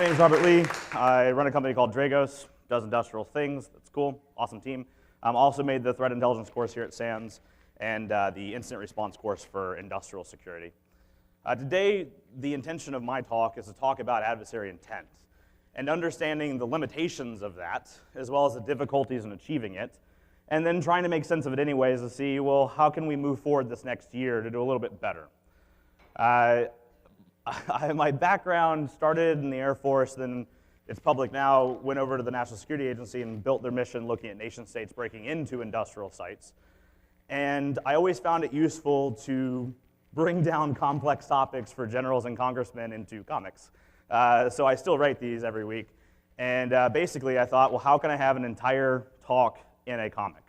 name is Robert Lee. I run a company called Dragos, does industrial things. That's cool, awesome team. Also made the threat intelligence course here at SANS and the incident response course for industrial security. Today, the intention of my talk is to talk about adversary intent and understanding the limitations of that, as well as the difficulties in achieving it, and then trying to make sense of it anyways to see, well, how can we move forward this next year to do a little bit better? My background started in the Air Force, then it's public now, went over to the National Security Agency and built their mission looking at nation states breaking into industrial sites. And I always found it useful to bring down complex topics for generals and congressmen into comics. So I still write these every week. And basically I thought, well, how can I have an entire talk in a comic?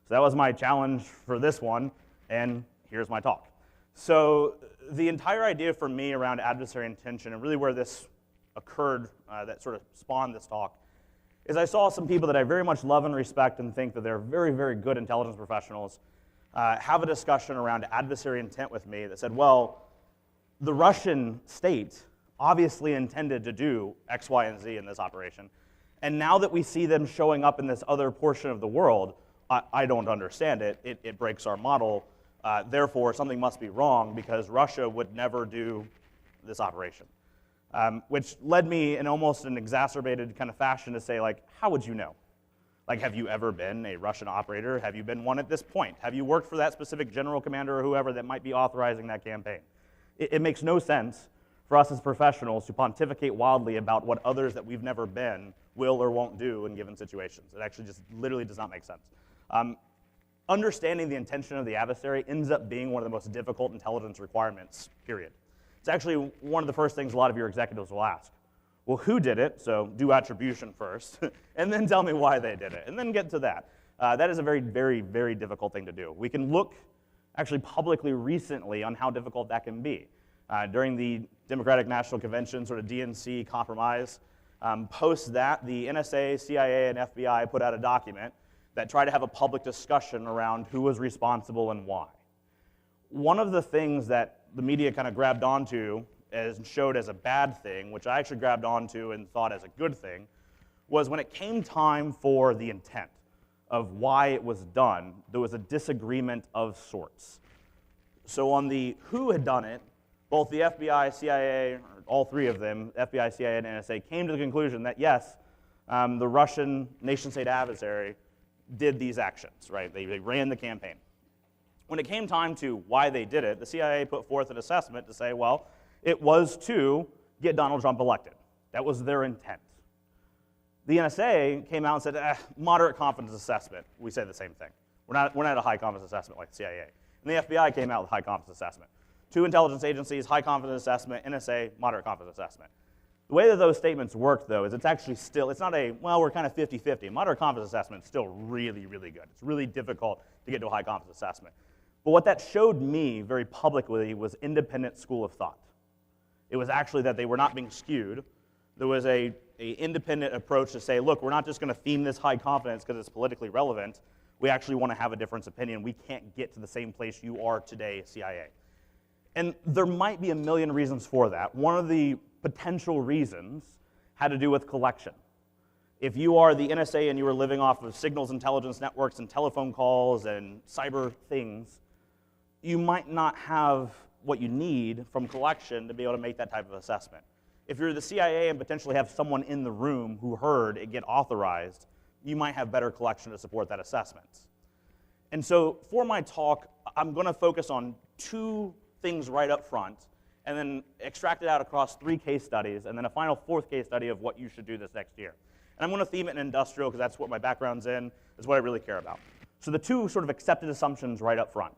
So that was my challenge for this one, and here's my talk. So the entire idea for me around adversary intention, and really where this occurred, that sort of spawned this talk, is I saw some people that I very much love and respect and think that they're very, very good intelligence professionals have a discussion around adversary intent with me that said, well, the Russian state obviously intended to do X, Y, and Z in this operation, and now that we see them showing up in this other portion of the world, I don't understand it. It breaks our model. Therefore, something must be wrong because Russia would never do this operation. Which led me in almost an exacerbated kind of fashion to say, like, how would you know? Like, have you ever been a Russian operator? Have you been one at this point? Have you worked for that specific general commander or whoever that might be authorizing that campaign? It makes no sense for us as professionals to pontificate wildly about what others that we've never been will or won't do in given situations. It actually just literally does not make sense. Understanding the intention of the adversary ends up being one of the most difficult intelligence requirements, period. It's actually one of the first things a lot of your executives will ask. Well, who did it? So do attribution first, and then tell me why they did it, and then get to that. That is a very, very, very difficult thing to do. We can look actually publicly recently on how difficult that can be. During the Democratic National Convention, sort of DNC compromise, post that, the NSA, CIA, and FBI put out a document that tried to have a public discussion around who was responsible and why. One of the things that the media kind of grabbed onto and showed as a bad thing, which I actually grabbed onto and thought as a good thing, was when it came time for the intent of why it was done, there was a disagreement of sorts. So on the who had done it, both the FBI, CIA, all three of them, FBI, CIA, and NSA, came to the conclusion that yes, the Russian nation-state adversary did these actions, right? They ran the campaign. When it came time to why they did it, the CIA put forth an assessment to say, well, it was to get Donald Trump elected. That was their intent. The NSA came out and said, moderate confidence assessment. We say the same thing. We're not at a high confidence assessment like the CIA. And the FBI came out with high confidence assessment. Two intelligence agencies, high confidence assessment, NSA, moderate confidence assessment. The way that those statements work, though, is it's actually still, it's not a, well, we're kind of 50-50. Moderate confidence assessment is still really, really good. It's really difficult to get to a high confidence assessment. But what that showed me very publicly was independent school of thought. It was actually that they were not being skewed. There was a independent approach to say, look, we're not just going to theme this high confidence because it's politically relevant. We actually want to have a different opinion. We can't get to the same place you are today, CIA. And there might be a million reasons for that. One of the potential reasons had to do with collection. If you are the NSA and you are living off of signals intelligence networks and telephone calls and cyber things, you might not have what you need from collection to be able to make that type of assessment. If you're the CIA and potentially have someone in the room who heard it get authorized, you might have better collection to support that assessment. And so for my talk, I'm going to focus on two things right up front, and then extract it out across 3 case studies, and then a final 4th case study of what you should do this next year. And I'm going to theme it in industrial because that's what my background's in, that's what I really care about. So the 2 sort of accepted assumptions right up front.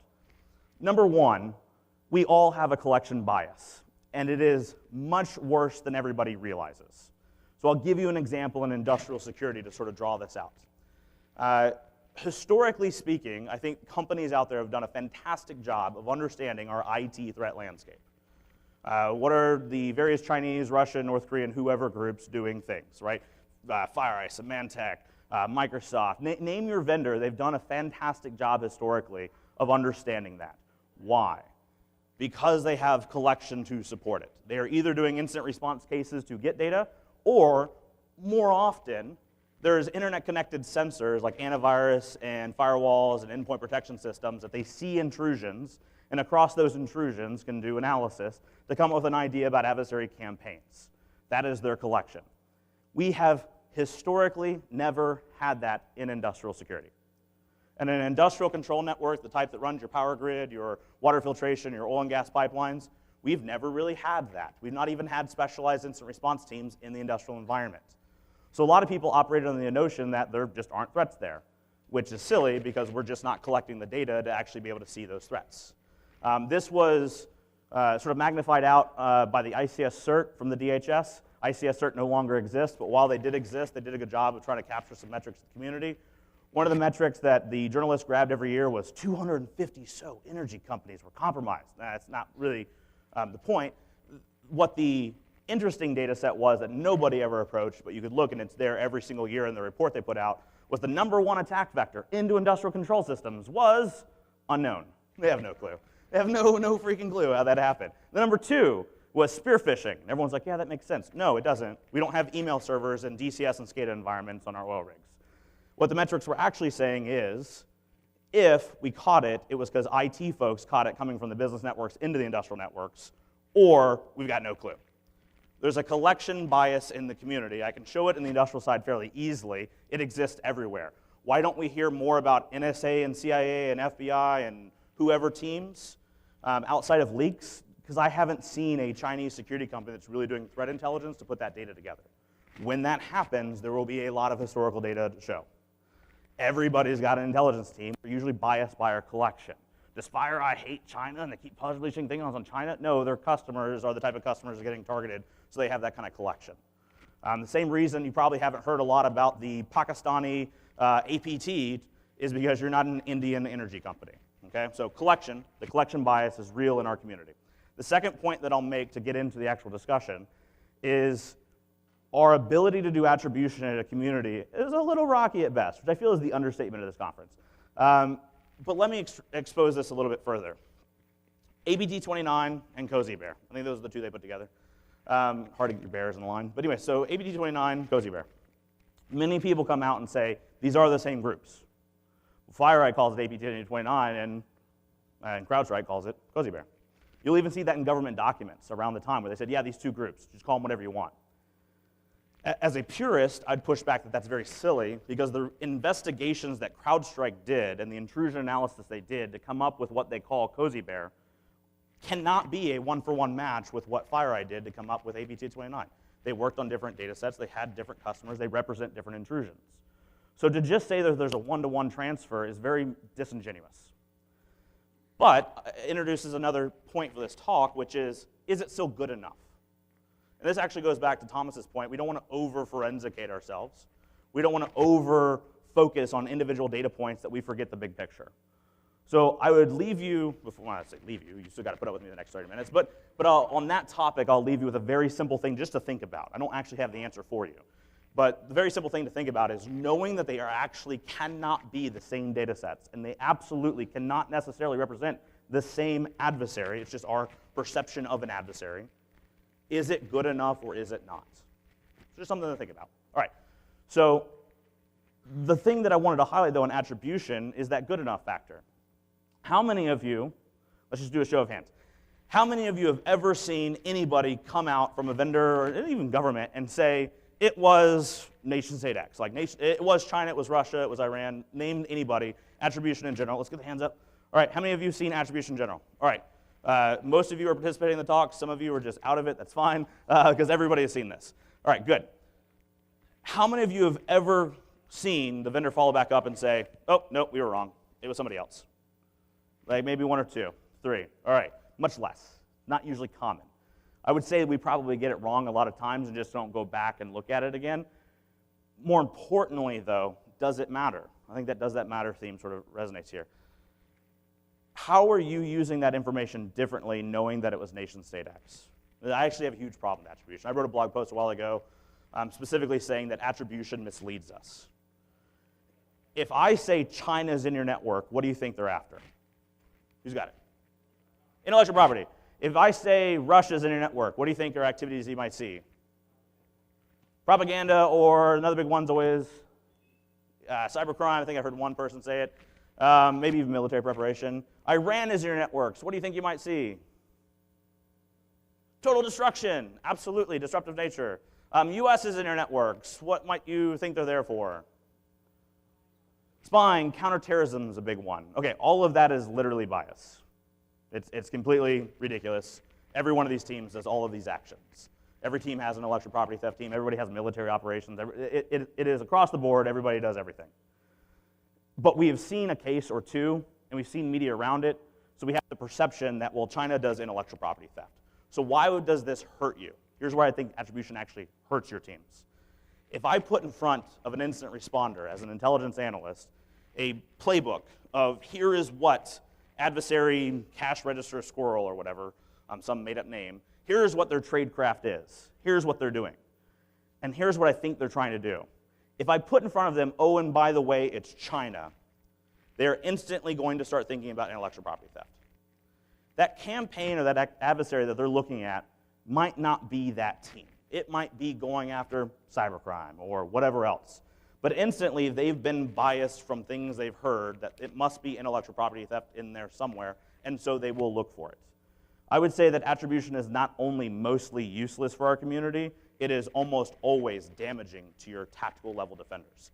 Number 1, we all have a collection bias, and it is much worse than everybody realizes. So I'll give you an example in industrial security to sort of draw this out. Historically speaking, I think companies out there have done a fantastic job of understanding our IT threat landscape. What are the various Chinese, Russian, North Korean, whoever groups doing things, right? FireEye, Symantec, Microsoft. Name your vendor. They've done a fantastic job historically of understanding that. Why? Because they have collection to support it. They are either doing incident response cases to get data, Or, more often, there's internet-connected sensors like antivirus and firewalls and endpoint protection systems that they see intrusions, and across those intrusions can do analysis to come up with an idea about adversary campaigns. That is their collection. We have historically never had that in industrial security. And an industrial control network, the type that runs your power grid, your water filtration, your oil and gas pipelines, we've never really had that. We've not even had specialized incident response teams in the industrial environment. So a lot of people operated on the notion that there just aren't threats there, which is silly because we're just not collecting the data to actually be able to see those threats. This was sort of magnified out by the ICS cert from the DHS. ICS cert no longer exists, but while they did exist, they did a good job of trying to capture some metrics in the community. One of the metrics that the journalists grabbed every year was 250 energy companies were compromised. That's not really the point. What the interesting data set was that nobody ever approached, but you could look and it's there every single year in the report they put out, was the #1 attack vector into industrial control systems was unknown. They have no clue. They have no freaking clue how that happened. The #2 was spear phishing. Everyone's like, yeah, that makes sense. No, it doesn't. We don't have email servers and DCS and SCADA environments on our oil rigs. What the metrics were actually saying is, if we caught it, it was because IT folks caught it coming from the business networks into the industrial networks, or we've got no clue. There's a collection bias in the community. I can show it in the industrial side fairly easily. It exists everywhere. Why don't we hear more about NSA and CIA and FBI and whoever teams outside of leaks? Because I haven't seen a Chinese security company that's really doing threat intelligence to put that data together. When that happens, there will be a lot of historical data to show. Everybody's got an intelligence team. They're usually biased by our collection. Does FireEye hate China and they keep publishing things on China? No, their customers are the type of customers that are getting targeted, so they have that kind of collection. The same reason you probably haven't heard a lot about the Pakistani APT is because you're not an Indian energy company. Okay? So the collection bias is real in our community. The second point that I'll make to get into the actual discussion is our ability to do attribution in a community is a little rocky at best, which I feel is the understatement of this conference. But let me expose this a little bit further. ABT29 and Cozy Bear. I think those are the two they put together. Hard to get your bears in the line. But anyway, so ABT29, Cozy Bear. Many people come out and say, these are the same groups. FireEye calls it ABT29, and CrowdStrike calls it Cozy Bear. You'll even see that in government documents around the time where they said, yeah, these two groups, just call them whatever you want. As a purist, I'd push back that that's very silly because the investigations that CrowdStrike did and the intrusion analysis they did to come up with what they call Cozy Bear cannot be a one-for-one match with what FireEye did to come up with ABT29. They worked on different data sets, they had different customers, they represent different intrusions. So to just say that there's a one-to-one transfer is very disingenuous. But it introduces another point for this talk, which is it still good enough? And this actually goes back to Thomas's point. We don't want to over-forensicate ourselves. We don't want to over-focus on individual data points that we forget the big picture. So I would leave you, before I say leave you, you still got to put up with me the next 30 minutes, but on that topic, I'll leave you with a very simple thing just to think about. I don't actually have the answer for you. But the very simple thing to think about is knowing that they are actually cannot be the same data sets, and they absolutely cannot necessarily represent the same adversary. It's just our perception of an adversary. Is it good enough or is it not? It's just something to think about. All right, so the thing that I wanted to highlight, though, in attribution is that good enough factor. How many of you, let's just do a show of hands, how many of you have ever seen anybody come out from a vendor or even government and say, it was nation state X, like it was China, it was Russia, it was Iran, name anybody, attribution in general. Let's get the hands up. All right, how many of you have seen attribution in general? All right. Most of you are participating in the talk. Some of you are just out of it. That's fine, because everybody has seen this. All right, good. How many of you have ever seen the vendor follow back up and say, oh, no, we were wrong. It was somebody else? Like maybe 1 or 2, 3. All right, much less. Not usually common. I would say we probably get it wrong a lot of times and just don't go back and look at it again. More importantly, though, does it matter? I think that does that matter theme sort of resonates here. How are you using that information differently knowing that it was nation state X? I actually have a huge problem with attribution. I wrote a blog post a while ago specifically saying that attribution misleads us. If I say China's in your network, what do you think they're after? Who's got it? Intellectual property. If I say Russia's in your network, what do you think are activities you might see? Propaganda, or another big one's always cybercrime. I think I've heard one person say it. Maybe even military preparation. Iran is in your networks. What do you think you might see? Total destruction. Absolutely, disruptive nature. US is in your networks. What might you think they're there for? Spying, counterterrorism is a big one. Okay, all of that is literally bias. It's completely ridiculous. Every one of these teams does all of these actions. Every team has an intellectual property theft team. Everybody has military operations. It is across the board. Everybody does everything. But we have seen a case or two, and we've seen media around it, so we have the perception that, well, China does intellectual property theft. So why does this hurt you? Here's where I think attribution actually hurts your teams. If I put in front of an incident responder as an intelligence analyst a playbook of here is what adversary cash register squirrel or whatever, some made-up name, here's what their tradecraft is. Here's what they're doing. And here's what I think they're trying to do. If I put in front of them, oh, and by the way, it's China, they're instantly going to start thinking about intellectual property theft. That campaign or that adversary that they're looking at might not be that team. It might be going after cybercrime or whatever else. But instantly, they've been biased from things they've heard that it must be intellectual property theft in there somewhere, and so they will look for it. I would say that attribution is not only mostly useless for our community, it is almost always damaging to your tactical level defenders.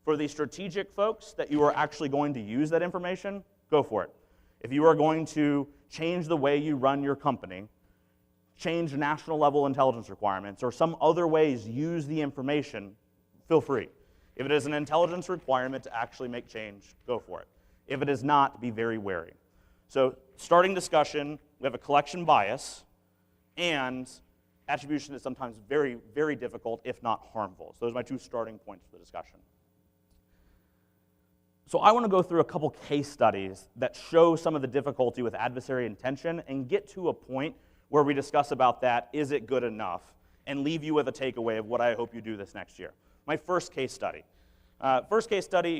For the strategic folks that you are actually going to use that information, go for it. If you are going to change the way you run your company, change national level intelligence requirements, or some other ways use the information, feel free. If it is an intelligence requirement to actually make change, go for it. If it is not, be very wary. So starting discussion, we have a collection bias, and attribution is sometimes very, very difficult, if not harmful. So those are my two starting points for the discussion. So I want to go through a couple case studies that show some of the difficulty with adversary intention and get to a point where we discuss about that, is it good enough, and leave you with a takeaway of what I hope you do this next year. My first case study.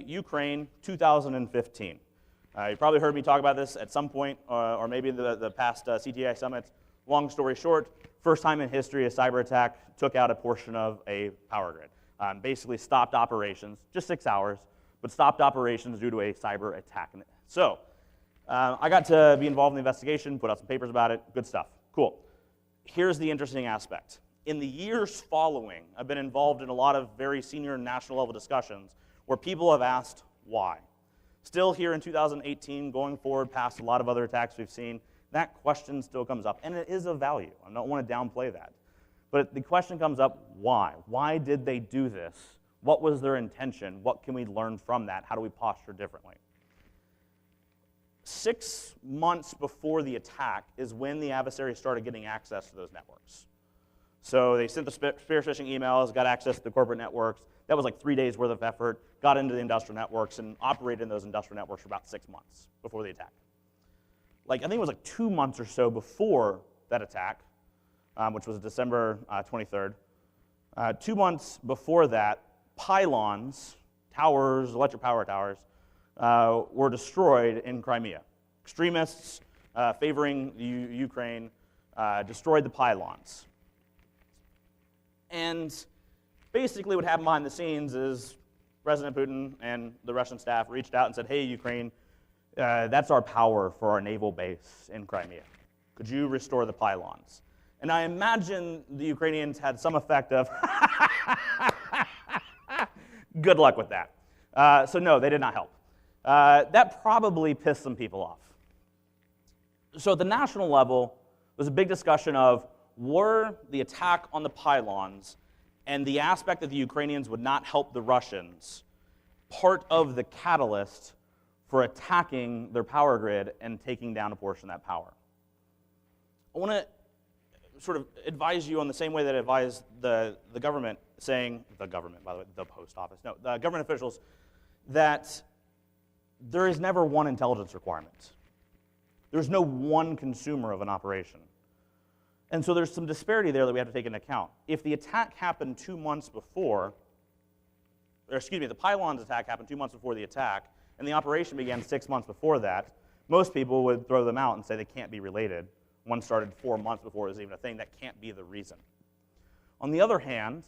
Ukraine, 2015. You probably heard me talk about this at some point, or maybe the past CTI summits. Long story short, first time in history a cyber attack took out a portion of a power grid. Basically stopped operations, just 6 hours, but stopped operations due to a cyber attack. So I got to be involved in the investigation, put out some papers about it, good stuff. Cool. Here's the interesting aspect. In the years following, I've been involved in a lot of very senior national level discussions where people have asked why. Still here in 2018, going forward past a lot of other attacks we've seen, that question still comes up, and it is of value. I don't want to downplay that. But the question comes up, why? Why did they do this? What was their intention? What can we learn from that? How do we posture differently? 6 months before the attack is when the adversary started getting access to those networks. So they sent the spear phishing emails, got access to the corporate networks. That was like 3 days worth of effort, got into the industrial networks, and operated in those industrial networks for about 6 months before the attack. I think it was like 2 months or so before that attack, which was December 23rd. 2 months before that, pylons, towers, electric power towers, were destroyed in Crimea. Extremists favoring Ukraine destroyed the pylons. And basically what happened behind the scenes is President Putin and the Russian staff reached out and said, hey, Ukraine, that's our power for our naval base in Crimea. Could you restore the pylons? And I imagine the Ukrainians had some effect of, good luck with that. So no, they did not help. That probably pissed some people off. So at the national level, there's a big discussion of, were the attack on the pylons and the aspect that the Ukrainians would not help the Russians part of the catalyst for attacking their power grid and taking down a portion of that power? I want to sort of advise you on the same way that I advise the government, saying, the government, by the way, the post office, no, the government officials, that there is never one intelligence requirement. There's no one consumer of an operation. And so there's some disparity there that we have to take into account. If the attack happened 2 months before, or excuse me, the pylons attack happened 2 months before the attack, and the operation began 6 months before that, most people would throw them out and say they can't be related. One started 4 months before it was even a thing. That can't be the reason. On the other hand,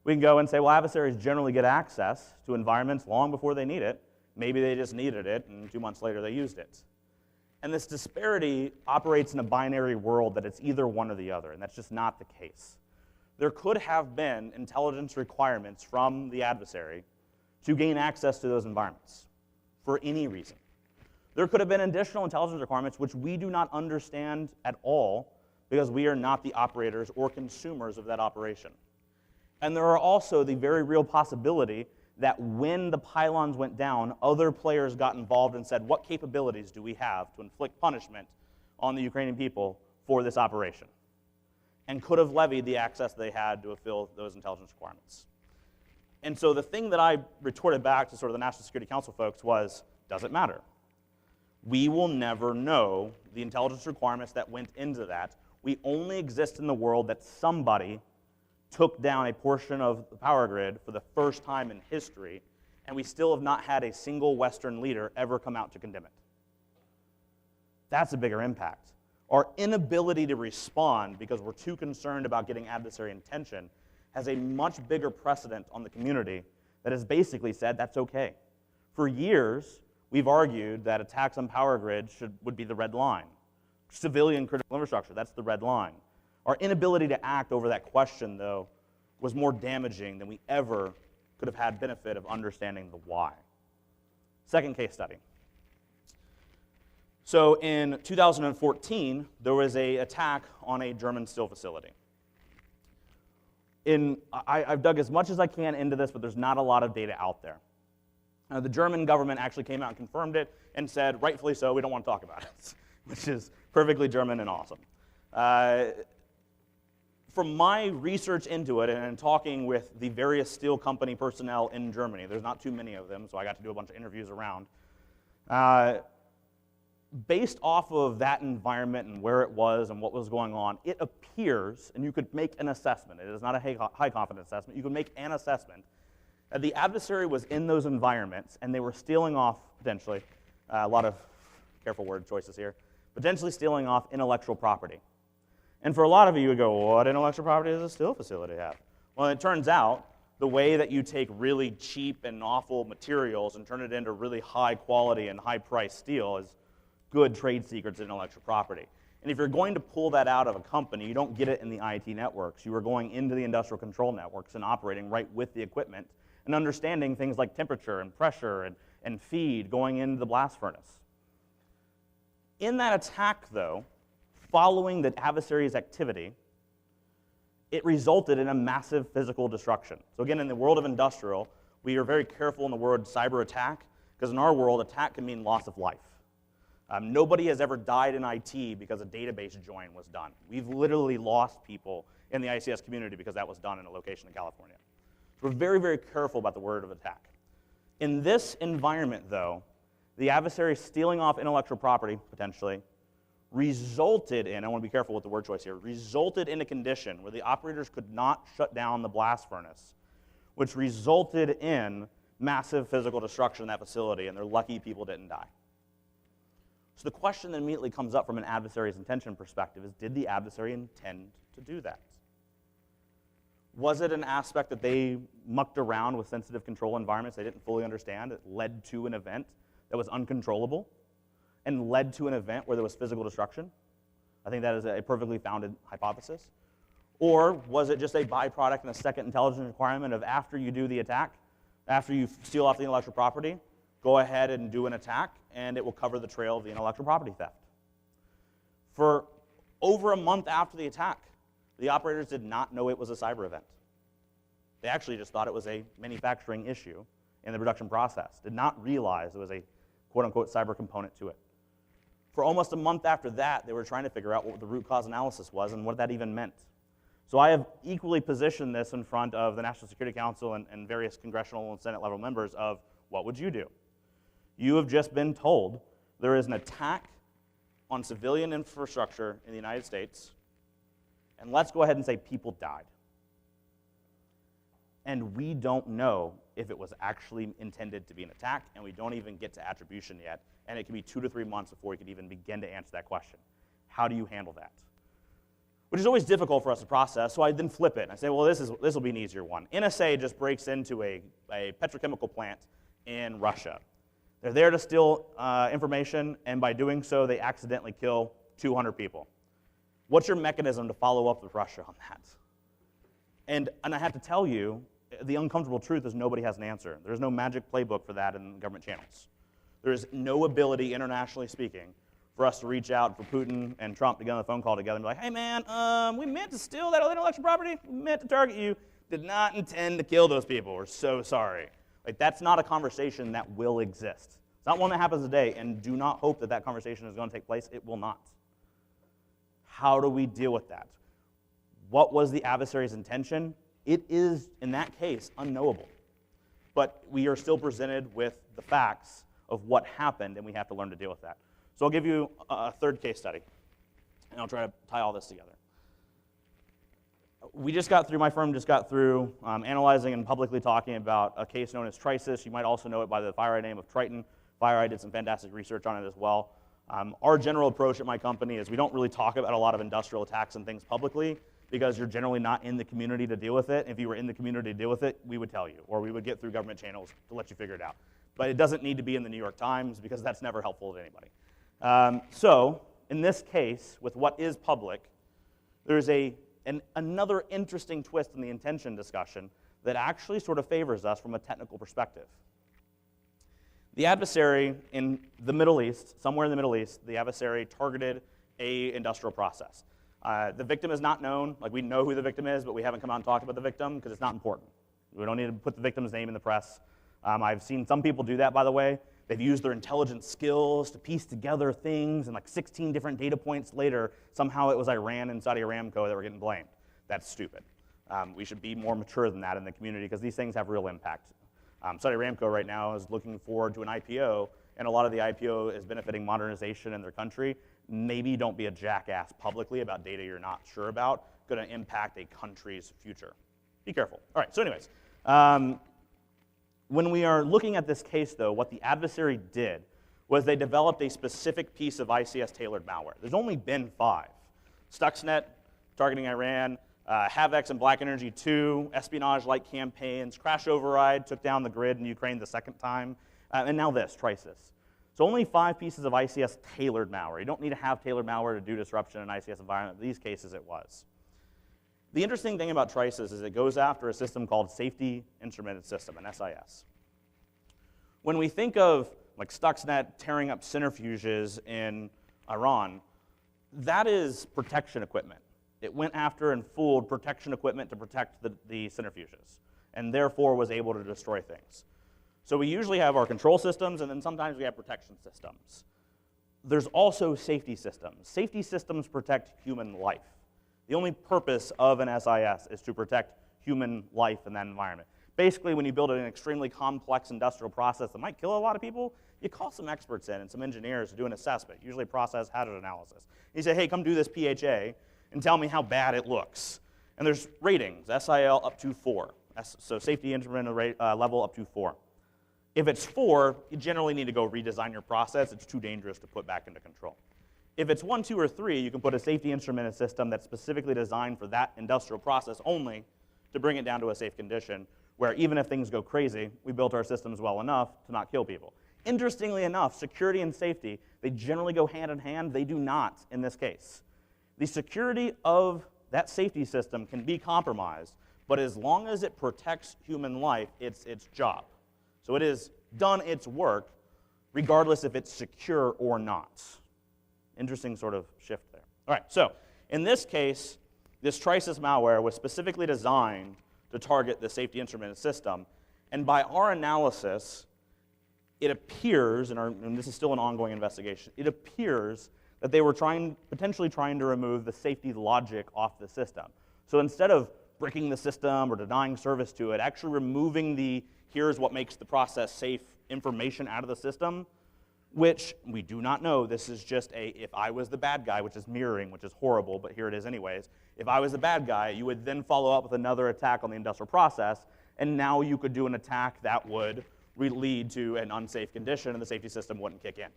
we We can go and say, well, adversaries generally get access to environments long before they need it. Maybe they just needed it, and 2 months later they used it. And this disparity operates in a binary world that it's either one or the other, and that's just not the case. There could have been intelligence requirements from the adversary to gain access to those environments for any reason. There could have been additional intelligence requirements which we do not understand at all because we are not the operators or consumers of that operation. And there are also the very real possibility that when the pylons went down, other players got involved and said, what capabilities do we have to inflict punishment on the Ukrainian people for this operation? And could have levied the access they had to fulfill those intelligence requirements. And so the thing that I retorted back to sort of the National Security Council folks was, does it matter? We will never know the intelligence requirements that went into that. We only exist in the world that somebody took down a portion of the power grid for the first time in history, and we still have not had a single Western leader ever come out to condemn it. That's a bigger impact. Our inability to respond because we're too concerned about getting adversary intention has a much bigger precedent on the community that has basically said that's okay. For years, we've argued that attacks on power grids would be the red line. Civilian critical infrastructure, that's the red line. Our inability to act over that question, though, was more damaging than we ever could have had benefit of understanding the why. Second case study. So in 2014, there was an attack on a German steel facility. I've dug as much as I can into this, but there's not a lot of data out there. The German government actually came out and confirmed it and said, rightfully so, we don't want to talk about it, which is perfectly German and awesome. From my research into it and talking with the various steel company personnel in Germany, there's not too many of them, so I got to do a bunch of interviews around. Based off of that environment and where it was and what was going on, it appears, and you could make an assessment, it is not a high confidence assessment, you could make an assessment that the adversary was in those environments and they were stealing off, potentially, a lot of careful word choices here, potentially stealing off intellectual property. And for a lot of you, you would go, what intellectual property does a steel facility have? Well, it turns out the way that you take really cheap and awful materials and turn it into really high quality and high price steel is good trade secrets and intellectual property. And if you're going to pull that out of a company, you don't get it in the IT networks. You are going into the industrial control networks and operating right with the equipment and understanding things like temperature and pressure and feed going into the blast furnace. In that attack, though, following the adversary's activity, it resulted in a massive physical destruction. So again, in the world of industrial, we are very careful in the word cyber attack, because in our world, attack can mean loss of life. Nobody has ever died in IT because a database join was done. We've literally lost people in the ICS community because that was done in a location in California. So we're very, very careful about the word of attack. In this environment, though, the adversary stealing off intellectual property, potentially, resulted in, I want to be careful with the word choice here, resulted in a condition where the operators could not shut down the blast furnace, which resulted in massive physical destruction in that facility, and they're lucky people didn't die. So the question that immediately comes up from an adversary's intention perspective is, did the adversary intend to do that? Was it an aspect that they mucked around with sensitive control environments they didn't fully understand that led to an event that was uncontrollable and led to an event where there was physical destruction? I think that is a perfectly founded hypothesis. Or was it just a byproduct and a second intelligence requirement of after you do the attack, after you steal off the intellectual property, go ahead and do an attack, and it will cover the trail of the intellectual property theft. For over a month after the attack, the operators did not know it was a cyber event. They actually just thought it was a manufacturing issue in the production process, did not realize there was a quote-unquote cyber component to it. For almost a month after that, they were trying to figure out what the root cause analysis was and what that even meant. So I have equally positioned this in front of the National Security Council and various congressional and Senate level members of, what would you do? You have just been told there is an attack on civilian infrastructure in the United States, and let's go ahead and say people died. And we don't know if it was actually intended to be an attack, and we don't even get to attribution yet, and it can be 2 to 3 months before we could even begin to answer that question. How do you handle that? which is always difficult for us to process, so I then flip it. I say, well, this will be an easier one. NSA just breaks into a petrochemical plant in Russia. They're there to steal information, and by doing so, they accidentally kill 200 people. What's your mechanism to follow up with Russia on that? And I have to tell you, the uncomfortable truth is nobody has an answer. There's no magic playbook for that in government channels. There is no ability, internationally speaking, for us to reach out for Putin and Trump to get on a phone call together and be like, hey man, we meant to steal that intellectual property, we meant to target you, did not intend to kill those people, we're so sorry. Like, that's not a conversation that will exist. It's not one that happens today, and do not hope that that conversation is going to take place. It will not. How do we deal with that? What was the adversary's intention? It is, in that case, unknowable. But we are still presented with the facts of what happened, and we have to learn to deal with that. So I'll give you a third case study, and I'll try to tie all this together. My firm just got through analyzing and publicly talking about a case known as Trisis. You might also know it by the FireEye name of Triton. FireEye did some fantastic research on it as well. Our general approach at my company is we don't really talk about a lot of industrial attacks and things publicly because you're generally not in the community to deal with it. If you were in the community to deal with it, we would tell you, or we would get through government channels to let you figure it out. But it doesn't need to be in the New York Times because that's never helpful to anybody. So in this case, with what is public, there's another interesting twist in the intention discussion that actually sort of favors us from a technical perspective. The adversary in the Middle East, somewhere in the Middle East, the adversary targeted an industrial process. The victim is not known. Like, we know who the victim is, but we haven't come out and talked about the victim because it's not important. We don't need to put the victim's name in the press. I've seen some people do that, by the way. They've used their intelligence skills to piece together things, and like 16 different data points later, somehow it was Iran and Saudi Aramco that were getting blamed. That's stupid. We should be more mature than that in the community because these things have real impact. Saudi Aramco right now is looking forward to an IPO, and a lot of the IPO is benefiting modernization in their country. Maybe don't be a jackass publicly about data you're not sure about, going to impact a country's future. Be careful. All right, so anyways. When we are looking at this case, though, what the adversary did was they developed a specific piece of ICS-tailored malware. There's only been 5. Stuxnet, targeting Iran, Havex and Black Energy 2, espionage-like campaigns, Crash Override, took down the grid in Ukraine the second time, and now this, Trisis. So only 5 pieces of ICS-tailored malware. You don't need to have tailored malware to do disruption in an ICS environment. In these cases, it was. The interesting thing about Trisis is it goes after a system called Safety Instrumented System, an SIS. When we think of like Stuxnet tearing up centrifuges in Iran, that is protection equipment. It went after and fooled protection equipment to protect the centrifuges, and therefore was able to destroy things. So we usually have our control systems, and then sometimes we have protection systems. There's also safety systems. Safety systems protect human life. The only purpose of an SIS is to protect human life in that environment. Basically, when you build an extremely complex industrial process that might kill a lot of people, you call some experts in and some engineers to do an assessment, usually process hazard analysis. You say, hey, come do this PHA and tell me how bad it looks. And there's ratings, SIL up to 4. So safety instrument level up to 4. If it's 4, you generally need to go redesign your process. It's too dangerous to put back into control. If it's 1, 2, or 3, you can put a safety instrumented system that's specifically designed for that industrial process only to bring it down to a safe condition where even if things go crazy, we built our systems well enough to not kill people. Interestingly enough, security and safety, they generally go hand in hand. They do not in this case. The security of that safety system can be compromised, but as long as it protects human life, it's its job. So it has done its work regardless if it's secure or not. Interesting sort of shift there. All right, so in this case, this Trisis malware was specifically designed to target the safety instrumented system, and by our analysis, it appears, and this is still an ongoing investigation, it appears that they were potentially trying to remove the safety logic off the system. So instead of breaking the system or denying service to it, actually removing the here's what makes the process safe information out of the system, which we do not know. This is just if I was the bad guy, which is mirroring, which is horrible, but here it is anyways. If I was the bad guy, you would then follow up with another attack on the industrial process, and now you could do an attack that would lead to an unsafe condition, and the safety system wouldn't kick in.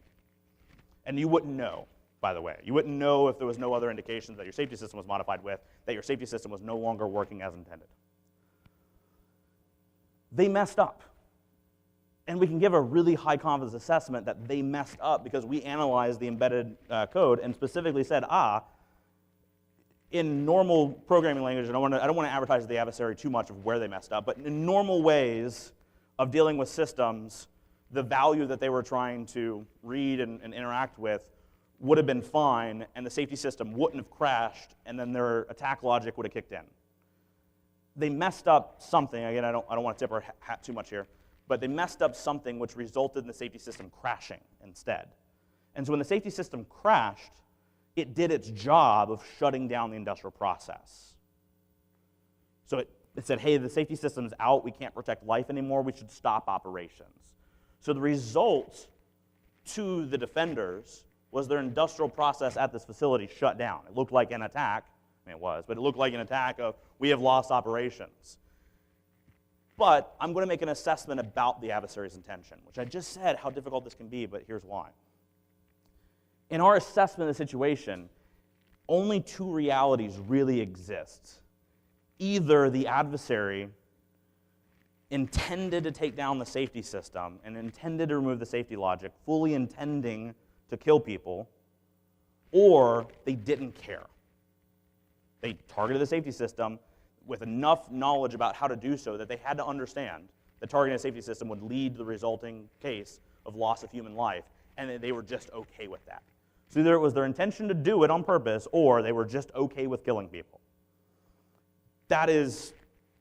And you wouldn't know. by the way. You wouldn't know if there was no other indications that your safety system was modified with, that your safety system was no longer working as intended. They messed up. And we can give a really high confidence assessment that they messed up because we analyzed the embedded code and specifically said, in normal programming language, and I don't want to advertise the adversary too much of where they messed up, but in normal ways of dealing with systems, the value that they were trying to read and interact with would have been fine, and the safety system wouldn't have crashed, and then their attack logic would have kicked in. They messed up something. Again, I don't want to tip our hat too much here, but they messed up something which resulted in the safety system crashing instead. And so when the safety system crashed, it did its job of shutting down the industrial process. So it said, hey, the safety system's out, we can't protect life anymore, we should stop operations. So the result to the defenders was their industrial process at this facility shut down. It looked like an attack, I mean it was, but it looked like an attack of, we have lost operations. But I'm going to make an assessment about the adversary's intention, which I just said how difficult this can be, but here's why. In our assessment of the situation, only two realities really exist. Either the adversary intended to take down the safety system and intended to remove the safety logic, fully intending to kill people, or they didn't care. They targeted the safety system with enough knowledge about how to do so that they had to understand that targeting a safety system would lead to the resulting case of loss of human life, and they were just okay with that. So either it was their intention to do it on purpose, or they were just okay with killing people. That is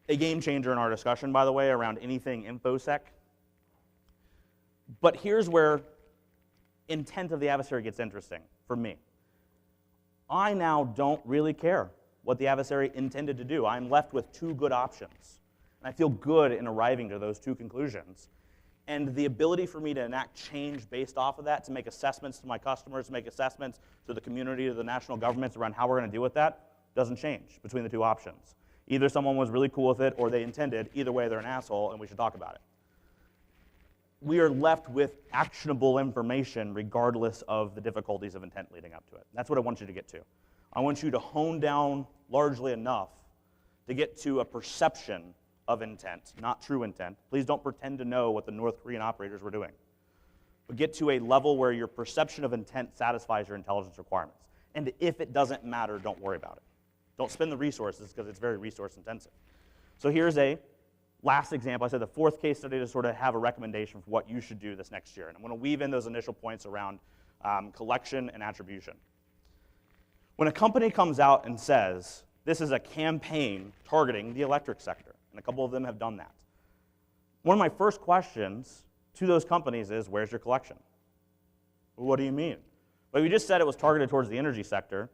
a game changer in our discussion, by the way, around anything InfoSec. But here's where intent of the adversary gets interesting for me. I now don't really care what the adversary intended to do. I'm left with two good options. And I feel good in arriving to those two conclusions. And the ability for me to enact change based off of that, to make assessments to my customers, to make assessments to the community, to the national governments around how we're going to deal with that, doesn't change between the two options. Either someone was really cool with it or they intended. Either way, they're an asshole, and we should talk about it. We are left with actionable information regardless of the difficulties of intent leading up to it. That's what I want you to get to. I want you to hone down largely enough to get to a perception of intent, not true intent. Please don't pretend to know what the North Korean operators were doing. But get to a level where your perception of intent satisfies your intelligence requirements. And if it doesn't matter, don't worry about it. Don't spend the resources because it's very resource intensive. So here's a last example. I said the fourth case study to sort of have a recommendation for what you should do this next year. And I'm going to weave in those initial points around collection and attribution. When a company comes out and says, this is a campaign targeting the electric sector, and a couple of them have done that, one of my first questions to those companies is, where's your collection? Well, what do you mean? Well, you just said it was targeted towards the energy sector.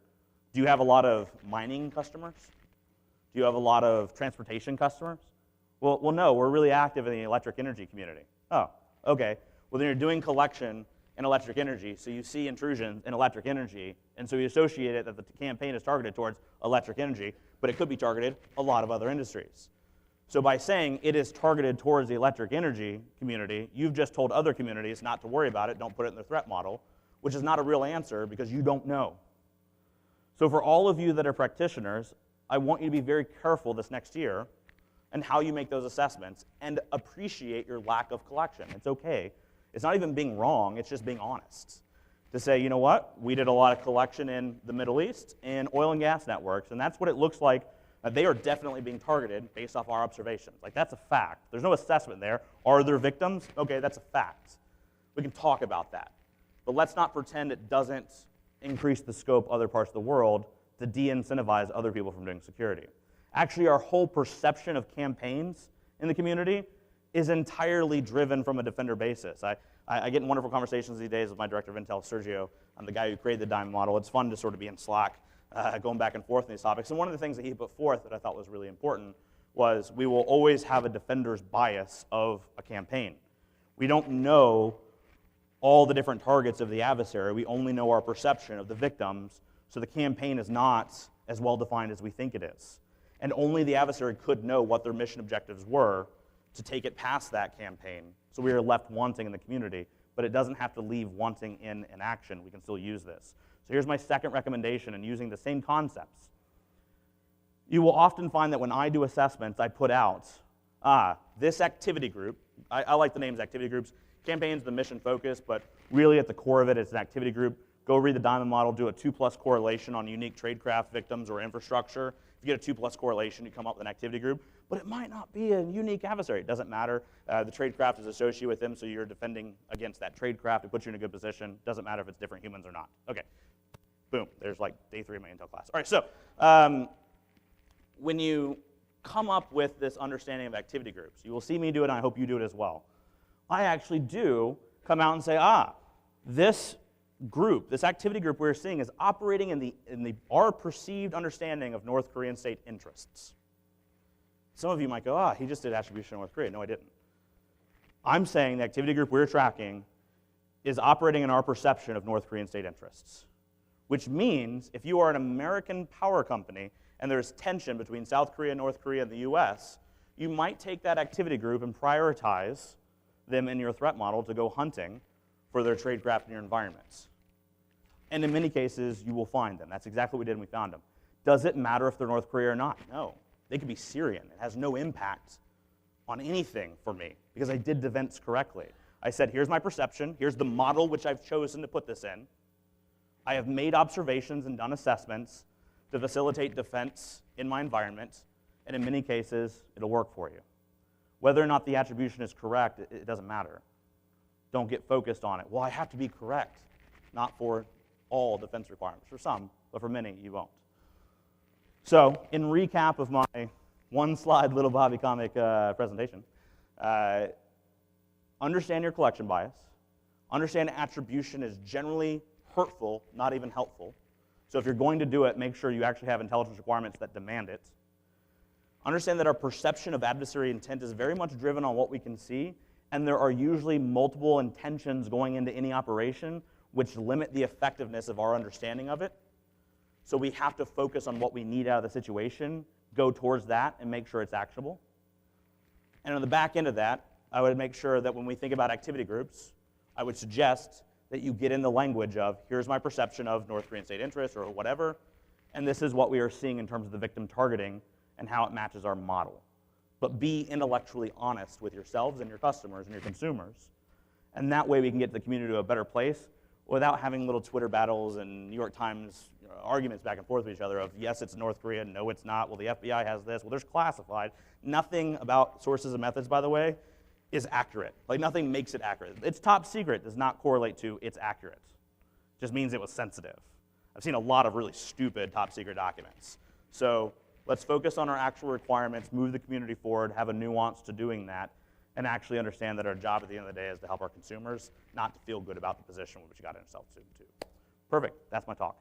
Do you have a lot of mining customers? Do you have a lot of transportation customers? Well, no, we're really active in the electric energy community. Oh, okay. Well, then you're doing collection in electric energy, so you see intrusions in electric energy, and so you associate it that the campaign is targeted towards electric energy, but it could be targeted a lot of other industries. So by saying it is targeted towards the electric energy community, you've just told other communities not to worry about it, don't put it in their threat model, which is not a real answer because you don't know. So for all of you that are practitioners, I want you to be very careful this next year and how you make those assessments and appreciate your lack of collection. It's okay. It's not even being wrong, it's just being honest. To say, you know what, we did a lot of collection in the Middle East in oil and gas networks, and that's what it looks like. They are definitely being targeted based off our observations. Like, that's a fact. There's no assessment there. Are there victims? Okay, that's a fact. We can talk about that. But let's not pretend it doesn't increase the scope of other parts of the world to de-incentivize other people from doing security. Actually, our whole perception of campaigns in the community is entirely driven from a defender basis. I get in wonderful conversations these days with my director of Intel, Sergio. I'm the guy who created the diamond model. It's fun to sort of be in Slack, going back and forth on these topics. And one of the things that he put forth that I thought was really important was we will always have a defender's bias of a campaign. We don't know all the different targets of the adversary. We only know our perception of the victims, so the campaign is not as well defined as we think it is. And only the adversary could know what their mission objectives were to take it past that campaign. So we are left wanting in the community, but it doesn't have to leave wanting in an action. We can still use this. So here's my second recommendation, and using the same concepts. You will often find that when I do assessments, I put out, this activity group, I like the names activity groups. Campaign's the mission focus, but really at the core of it, it's an activity group. Go read the Diamond model, do a 2+ correlation on unique tradecraft victims or infrastructure. If you get a 2+ correlation, you come up with an activity group, but it might not be a unique adversary. It doesn't matter. The tradecraft is associated with them, so you're defending against that tradecraft. It puts you in a good position. Doesn't matter if it's different humans or not. Okay, boom, there's like day 3 of my Intel class. All right, so when you come up with this understanding of activity groups, you will see me do it, and I hope you do it as well. I actually do come out and say, this group, this activity group we're seeing is operating in our perceived understanding of North Korean state interests. Some of you might go, he just did attribution in North Korea. No, I didn't. I'm saying the activity group we're tracking is operating in our perception of North Korean state interests, which means if you are an American power company and there's tension between South Korea, North Korea, and the US, you might take that activity group and prioritize them in your threat model to go hunting for their tradecraft in your environments. And in many cases, you will find them. That's exactly what we did when we found them. Does it matter if they're North Korea or not? No. They could be Syrian. It has no impact on anything for me because I did defense correctly. I said, here's my perception. Here's the model which I've chosen to put this in. I have made observations and done assessments to facilitate defense in my environment. And in many cases, it'll work for you. Whether or not the attribution is correct, it doesn't matter. Don't get focused on it. Well, I have to be correct. Not for all defense requirements. For some, but for many, you won't. So, in recap of my one-slide little Bobby comic presentation, understand your collection bias. Understand attribution is generally hurtful, not even helpful. So if you're going to do it, make sure you actually have intelligence requirements that demand it. Understand that our perception of adversary intent is very much driven on what we can see, and there are usually multiple intentions going into any operation which limit the effectiveness of our understanding of it. So we have to focus on what we need out of the situation, go towards that, and make sure it's actionable. And on the back end of that, I would make sure that when we think about activity groups, I would suggest that you get in the language of, here's my perception of North Korean state interest or whatever, and this is what we are seeing in terms of the victim targeting and how it matches our model. But be intellectually honest with yourselves and your customers and your consumers. And that way we can get the community to a better place without having little Twitter battles and New York Times arguments back and forth with each other of, yes, it's North Korea, no, it's not. Well, the FBI has this. Well, there's classified. Nothing about sources and methods, by the way, is accurate. Like, nothing makes it accurate. It's top secret does not correlate to it's accurate. It just means it was sensitive. I've seen a lot of really stupid top secret documents. So let's focus on our actual requirements, move the community forward, have a nuance to doing that, and actually understand that our job at the end of the day is to help our consumers, not to feel good about the position which you got yourself into. Perfect. That's my talk.